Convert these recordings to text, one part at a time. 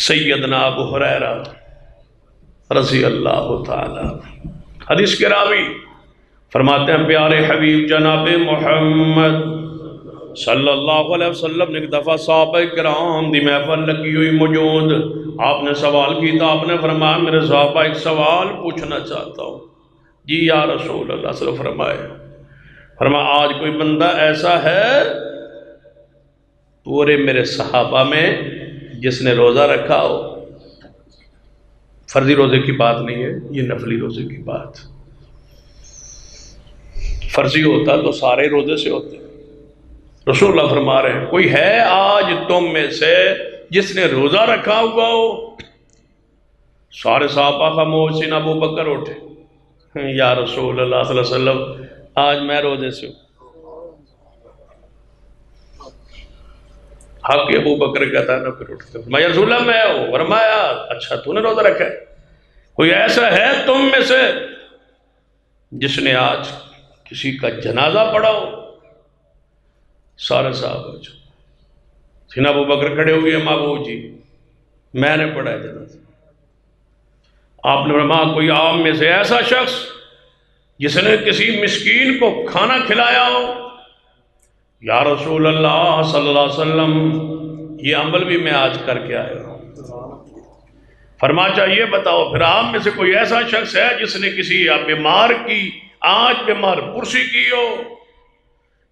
سیدنا ابو ہریرہ رضی اللہ تعالیٰ حدیث کے راوی فرماتے ہیں پیارے حبیب جناب محمد صلی اللہ علیہ وسلم نے ایک دفعہ صحابہ کرام دی محفل لگی ہوئی موجود، آپ نے سوال کی تو آپ نے فرمایا میرے صحابہ ایک سوال پوچھنا چاہتا ہوں۔ جی یا رسول اللہ صلی اللہ علیہ وسلم فرمایا آج کوئی بندہ ایسا ہے پورے میرے صحابہ میں جس نے روزہ رکھا ہو؟ فرضی روزے کی بات نہیں ہے، یہ نفلی روزے کی بات۔ فرضی ہوتا تو سارے روزے سے ہوتے۔ رسول اللہ فرما رہے ہیں کوئی ہے آج تم میں سے جس نے روزہ رکھا ہوا ہو؟ سارے صحابہ خاموش، سن ابو بکر اٹھے، یا رسول اللہ صلی اللہ علیہ وسلم آج میں روزے سے ہوں۔ حق ابو بکر کہتا ہے نا، پھر اٹھتے فرمایا یا رسول اللہ میں ہوں۔ فرمایا اچھا تو نے روزہ رکھا ہے؟ کوئی ایسا ہے تم میں سے جس نے آج کسی کا جنازہ پڑھا ہو؟ سارے صاحب سینا ابو بکر کھڑے ہوئے ہیں، محبوب جی میں نے پڑھا ہے جنازہ۔ آپ نے فرمایا کوئی عام میں سے ایسا شخص جس نے کسی مسکین کو کھانا کھلایا ہو؟ یا رسول اللہ صلی اللہ علیہ وسلم یہ عمل بھی میں آج کر کے آیا ہوں۔ فرمایا چاہیے بتاؤ پھر عام میں سے کوئی ایسا شخص ہے جس نے کسی بیمار کی آج بیمار پرسی کی ہو؟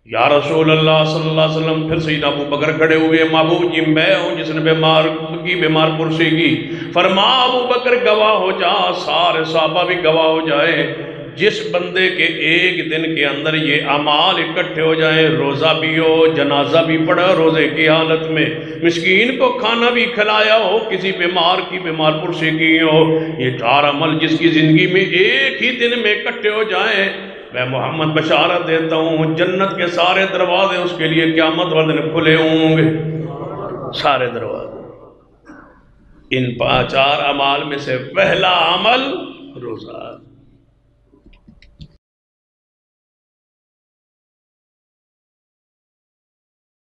یا رسول اللہ صلی اللہ علیہ وسلم پھر سیدنا ابو بکر کھڑے ہوئے، محبوب جی میں ہوں جس نے بیمار پرسی کی۔ فرمایا ابو بکر گواہ ہو جا، سارے صحابہ بھی گواہ ہو جائے، جس بندے کے ایک دن کے اندر یہ اعمال اکٹھے ہو جائیں، روزہ بھی ہو، جنازہ بھی پڑھا روزے کی حالت میں، مسکین کو کھانا بھی کھلایا ہو، کسی بیمار کی بیمار پرسی کی ہو، یہ چار عمل جس کی زندگی میں ایک ہی دن میں اکٹھے ہو جائیں، میں محمد بشارت دیتا ہوں جنت کے سارے دروازے اس کے لیے قیامت والے دن کھلے ہوں گے، سارے دروازے۔ ان چار اعمال میں سے پہلا عمل روزہ۔